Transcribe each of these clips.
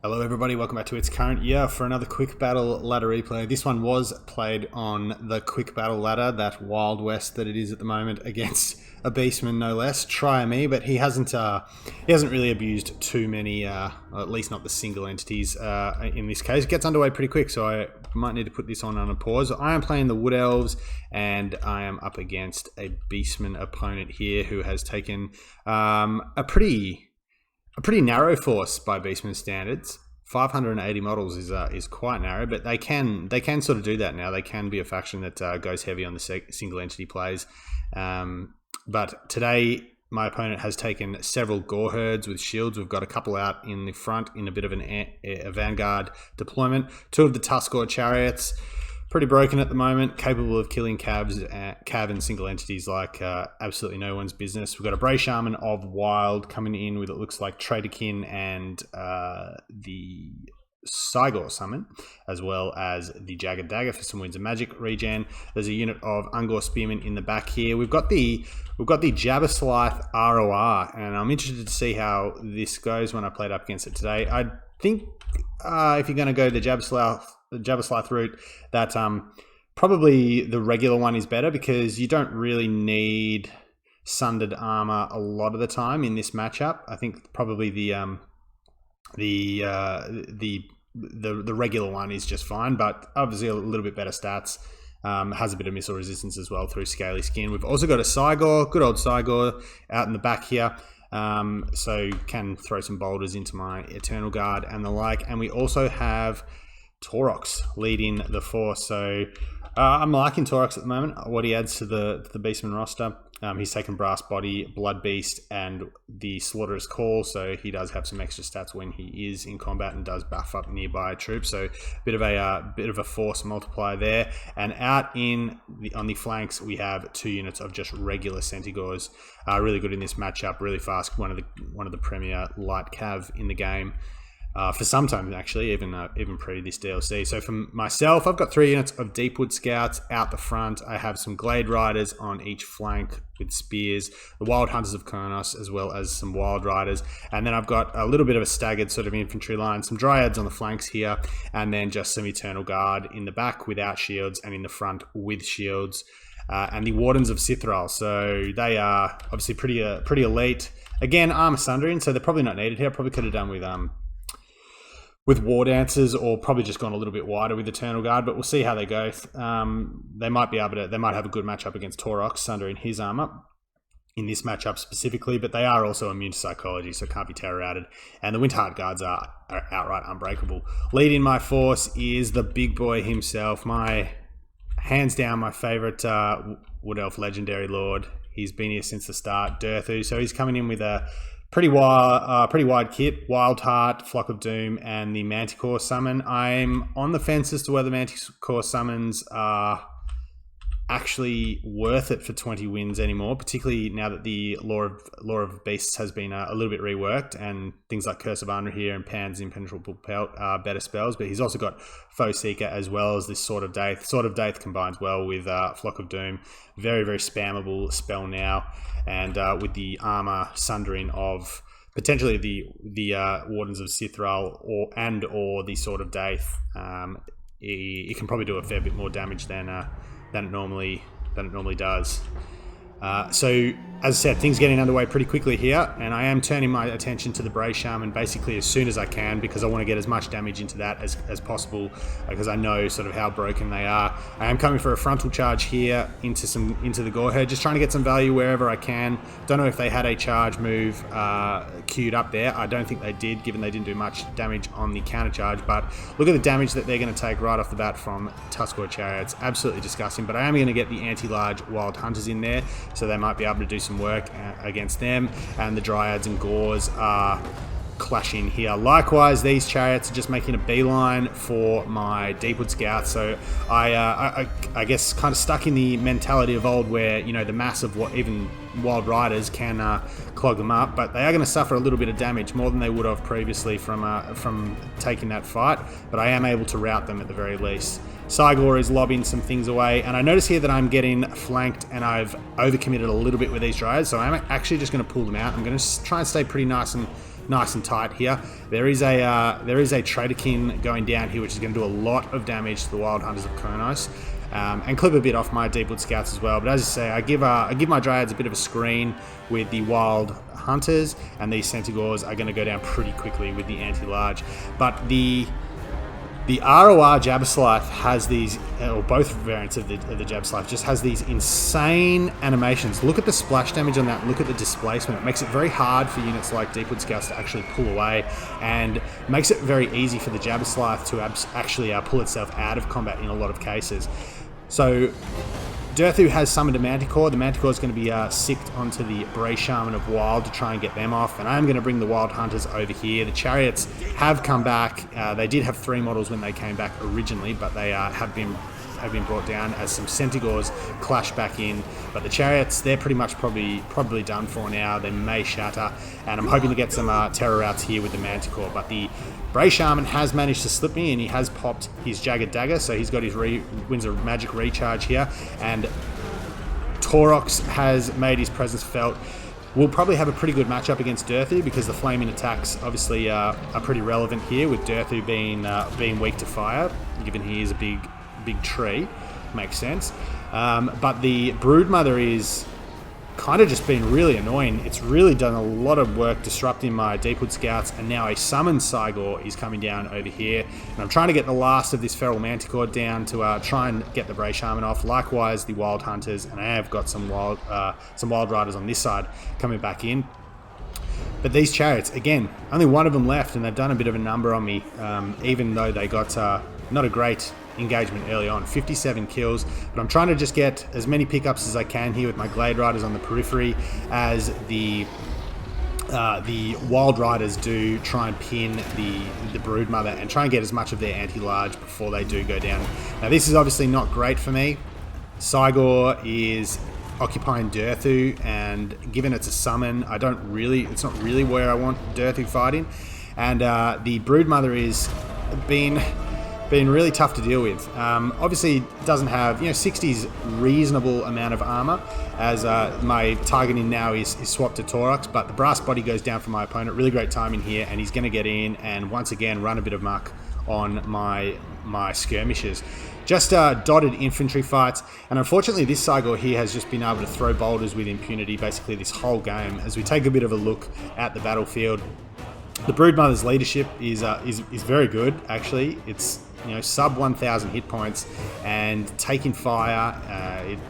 Hello everybody, welcome back to It's Current Year for another Quick Battle ladder replay. This one was played on the Quick Battle ladder, that Wild West that it is at the moment, against a Beastman no less. Try me, but he hasn't really abused too many, or at least not the single entities in this case. It gets underway pretty quick, so I might need to put this on a pause. I am playing the Wood Elves, and I am up against a Beastman opponent here who has taken a pretty narrow force by Beastman standards. 580 models is quite narrow, but they can sort of do that now. They can be a faction that goes heavy on the single entity plays. But today, my opponent has taken several Gore Herds with shields. We've got a couple out in the front in a bit of a Vanguard deployment. Two of the Tuskor Chariots. Pretty broken at the moment, capable of killing cav and single entities like absolutely no one's business. We've got a Bray Shaman of Wild coming in with, it looks like, Traderkin and the Cygor summon, as well as the Jagged Dagger for some Winds of Magic regen. There's a unit of Ungor Spearmen in the back here. We've got the Jabberslythe ROR, and I'm interested to see how this goes when I played up against it today. I think if you're going to go the Jabberslythe route, that probably the regular one is better, because you don't really need Sundered Armor a lot of the time in this matchup. I think probably the regular one is just fine, but obviously a little bit better stats. Has a bit of missile resistance as well through Scaly Skin. We've also got a Cygor, good old Cygor, out in the back here. So can throw some boulders into my Eternal Guard and the like. And we also have Taurox leading the force. So I'm liking Taurox at the moment, what he adds to the Beastman roster. He's taken Brass Body, Blood Beast, and the Slaughterous Call, so he does have some extra stats when he is in combat and does buff up nearby troops. So a bit of a force multiplier there. And out on the flanks, we have two units of just regular Centaurs. Really good in this matchup, really fast. One of the premier light cav in the game. For some time, actually, even pre this DLC. So for myself, I've got 3 units of Deepwood Scouts out the front. I have some Glade Riders on each flank with spears, the Wild Hunters of Kurnos, as well as some Wild Riders. And then I've got a little bit of a staggered sort of infantry line, some Dryads on the flanks here, and then just some Eternal Guard in the back without shields, and in the front with shields. And the Wardens of Sithral. So they are obviously pretty elite. Again, Armor Sundering, so they're probably not needed here. I probably could have done with War Dancers, or probably just gone a little bit wider with Eternal Guard, but we'll see how they go. They might have a good matchup against Taurox, sundering his armor in this matchup specifically, but they are also immune to psychology, so can't be terror routed. And the Windheart Guards are outright unbreakable. Leading my force is the big boy himself, hands down my favorite Wood Elf Legendary Lord. He's been here since the start, Durthu. So he's coming in with a pretty wide kit, Wild Heart, Flock of Doom, and the Manticore summon. I'm on the fence as to whether Manticore summons are actually worth it for 20 wins anymore, particularly now that the Lore of Beasts has been a little bit reworked, and things like Curse of Anra and Pan's Impenetrable Pelt are better spells. But he's also got Foe Seeker as well as this Sword of Daith. Sword of Daith combines well with Flock of Doom. Very, very spammable spell now. And with the armor sundering of potentially the Wardens of Sithral or the Sword of Daith, it can probably do a fair bit more damage than it normally does. So, as I said, things getting underway pretty quickly here, and I am turning my attention to the Bray Shaman basically as soon as I can, because I want to get as much damage into that as possible, because I know sort of how broken they are. I am coming for a frontal charge here into the Gore Herd, just trying to get some value wherever I can. Don't know if they had a charge move queued up there. I don't think they did, given they didn't do much damage on the counter charge, but look at the damage that they're going to take right off the bat from Tuskor Chariots. Absolutely disgusting, but I am going to get the anti-large Wild Hunters in there, so they might be able to do some work against them, and the Dryads and Gores are clashing here. Likewise, these Chariots are just making a beeline for my Deepwood Scouts, so I guess kind of stuck in the mentality of old where, you know, the mass of what even Wild Riders can clog them up, but they are going to suffer a little bit of damage, more than they would have previously from taking that fight, but I am able to rout them at the very least. Cygor is lobbing some things away, and I notice here that I'm getting flanked and I've overcommitted a little bit with these Dryads, so I'm actually just going to pull them out. I'm going to try and stay pretty nice and nice and tight here. There is a Traderkin going down here, which is going to do a lot of damage to the Wild Hunters of Kurnoss. And clip a bit off my Deepwood Scouts as well. But as I say, I give my Dryads a bit of a screen with the Wild Hunters, and these Centaurs are going to go down pretty quickly with the anti-large. But the ROR Jabberslath has these, or both variants of the Jabberslath, just has these insane animations. Look at the splash damage on that. Look at the displacement. It makes it very hard for units like Deepwood Scouts to actually pull away, and makes it very easy for the Jabberslath to actually pull itself out of combat in a lot of cases. So Durthu has summoned a Manticore. The Manticore is going to be sicked onto the Bray Shaman of Wild to try and get them off. And I'm going to bring the Wild Hunters over here. The Chariots have come back. They did have 3 models when they came back originally, but they have been brought down as some Centaurs clash back in. But the Chariots, they're pretty much probably done for now. They may shatter. And I'm hoping to get some terror outs here with the Manticore. But the Bray Shaman has managed to slip me, and he has popped his Jagged Dagger, so he's got his Winds of Magic recharge here, and Taurox has made his presence felt. We'll probably have a pretty good matchup against Durthu, because the flaming attacks obviously are pretty relevant here, with Durthu being weak to fire, given he is a big tree. Makes sense. But the Broodmother is kind of just been really annoying. It's really done a lot of work disrupting my Deepwood Scouts, and now a summoned Cygor is coming down over here, and I'm trying to get the last of this Feral Manticore down to try and get the Bray Shaman off. Likewise, the Wild Hunters, and I have got some Wild Riders on this side coming back in. But these Chariots, again, only one of them left, and they've done a bit of a number on me, even though they got not a great engagement early on. 57 kills, but I'm trying to just get as many pickups as I can here with my Glade Riders on the periphery, as the Wild Riders do try and pin the Broodmother and try and get as much of their anti-large before they do go down. Now this is obviously not great for me. Cygor is occupying Durthu, and given it's a summon, it's not really where I want Durthu fighting, and the Broodmother is been really tough to deal with. Obviously doesn't have, 60's reasonable amount of armor, as my targeting now is swapped to Taurox, but the brass body goes down for my opponent. Really great timing here, and he's going to get in and once again run a bit of muck on my skirmishers. Just dotted infantry fights, and unfortunately this Cygor here has just been able to throw boulders with impunity basically this whole game. As we take a bit of a look at the battlefield, the Broodmother's leadership is very good, actually. It's sub 1,000 hit points and taking fire.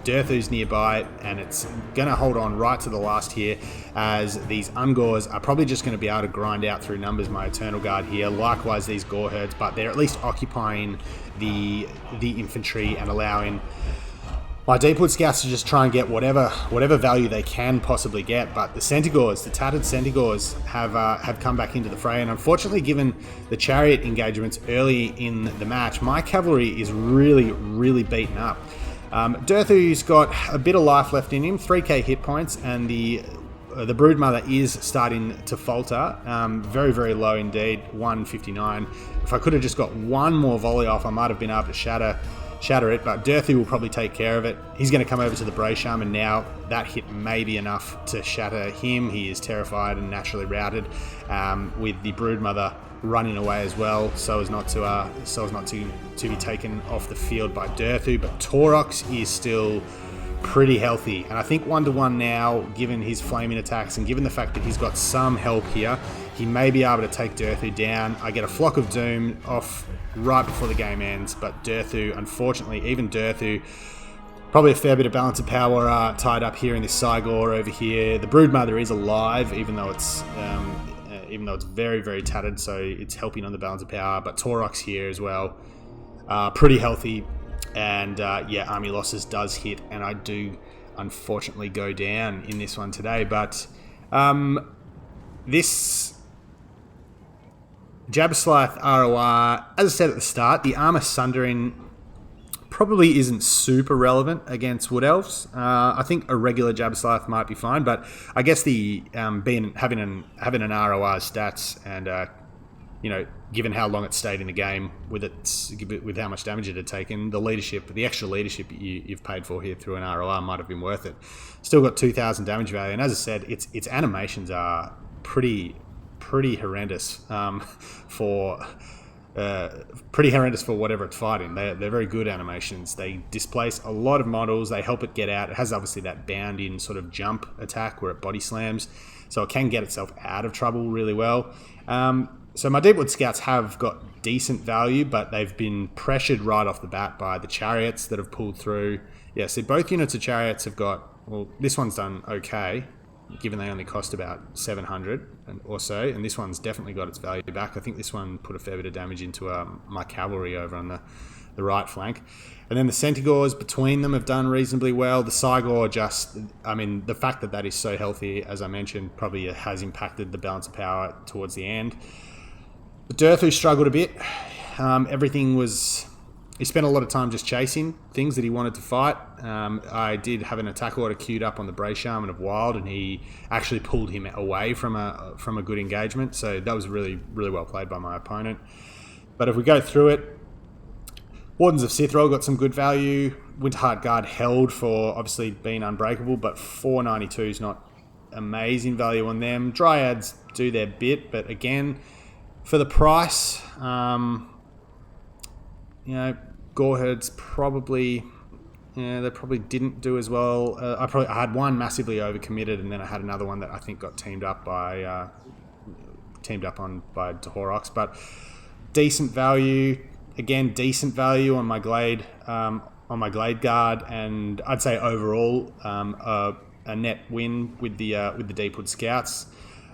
Durthu's nearby, and it's going to hold on right to the last here, as these Ungors are probably just going to be able to grind out through numbers my Eternal Guard here. Likewise these Gore herds, but they're at least occupying the infantry and allowing my Deepwood Scouts to just try and get whatever value they can possibly get. But the Centaurs, the tattered Centaurs, have come back into the fray, and unfortunately, given the Chariot engagements early in the match, my cavalry is really beaten up. Durthu's got a bit of life left in him, 3k hit points, and the Broodmother is starting to falter, very low indeed, 159. If I could have just got one more volley off, I might have been able to shatter it, but Durthu will probably take care of it. He's going to come over to the Bray Shaman now. That hit may be enough to shatter him. He is terrified and naturally routed, with the Broodmother running away as well, so as not to be taken off the field by Durthu. But Taurox is still pretty healthy, and I think 1-to-1 now, given his flaming attacks and given the fact that he's got some help here, he may be able to take Durthu down. I get a Flock of Doom off right before the game ends, but Durthu, unfortunately, even Durthu, probably a fair bit of balance of power tied up here in this Cygor over here. The Broodmother is alive, even though it's very tattered, so it's helping on the balance of power. But Taurox here as well, pretty healthy, and army losses does hit, and I do unfortunately go down in this one today. But this Jabberslath ROR, as I said at the start, the armor sundering probably isn't super relevant against Wood Elves. I think a regular Jabberslath might be fine, but I guess the having an ROR stats and given how long it stayed in the game with how much damage it had taken, the extra leadership you've paid for here through an ROR might have been worth it. Still got 2,000 damage value, and as I said, its animations are pretty pretty horrendous for pretty horrendous for whatever it's fighting. They're very good animations. They displace a lot of models. They help it get out. It has obviously that bound in sort of jump attack where it body slams, so it can get itself out of trouble really well. So my Deepwood Scouts have got decent value, but they've been pressured right off the bat by the Chariots that have pulled through. Yeah, so both units of Chariots have got, well, this one's done okay, given they only cost about 700 or so, and this one's definitely got its value back. I think this one put a fair bit of damage into my cavalry over on the right flank. And then the Centaurs between them have done reasonably well. The Cygor the fact that is so healthy, as I mentioned, probably has impacted the balance of power towards the end. The Durthu struggled a bit. He spent a lot of time just chasing things that he wanted to fight. I did have an attack order queued up on the Bray Shaman of Wild, and he actually pulled him away from a good engagement. So that was really, really well played by my opponent. But if we go through it, Wardens of Sithrall got some good value. Winterheart Guard held for obviously being unbreakable, but 492 is not amazing value on them. Dryads do their bit, but again, for the price, Goreherds probably didn't do as well. I had one massively overcommitted, and then I had another one that I think got teamed up by Dahorox. But decent value, again, decent value on my Glade Guard, and I'd say overall a net win with the Deepwood Scouts.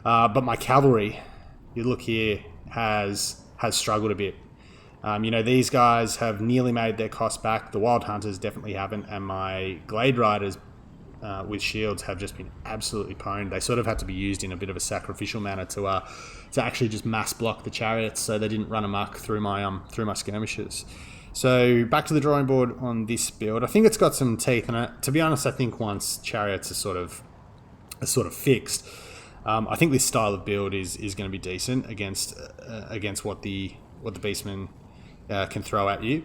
But my cavalry, you look here, has struggled a bit. These guys have nearly made their cost back. The Wild Hunters definitely haven't, and my Glade Riders with shields have just been absolutely pwned. They sort of had to be used in a bit of a sacrificial manner to actually just mass block the Chariots, so they didn't run amok through my skirmishes. So back to the drawing board on this build. I think it's got some teeth in it. To be honest, I think once Chariots are sort of fixed, I think this style of build is going to be decent against what the Beastmen can throw at you.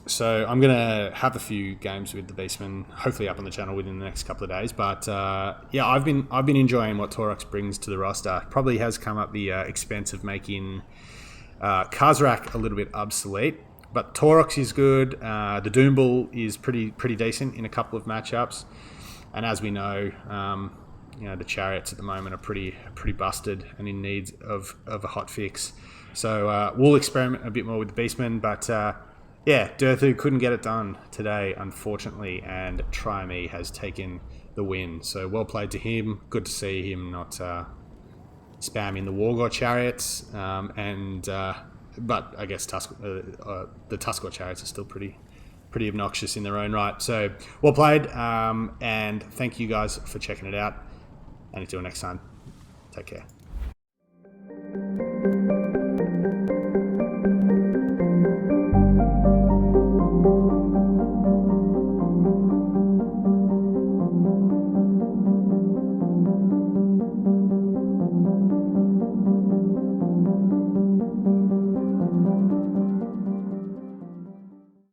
So I'm going to have a few games with the Beastmen, hopefully up on the channel within the next couple of days. But I've been enjoying what Taurox brings to the roster. Probably has come at the expense of making Khazrak a little bit obsolete. But Taurox is good. The Doombull is pretty decent in a couple of matchups. And as we know, the Chariots at the moment are pretty busted and in need of a hot fix. So we'll experiment a bit more with the Beastmen, but Durthu couldn't get it done today, unfortunately, and Try-Me has taken the win. So well played to him. Good to see him not spamming the Wargor Chariots, but I guess the Tuskor Chariots are still pretty obnoxious in their own right. So well played, and thank you guys for checking it out. And until next time, take care.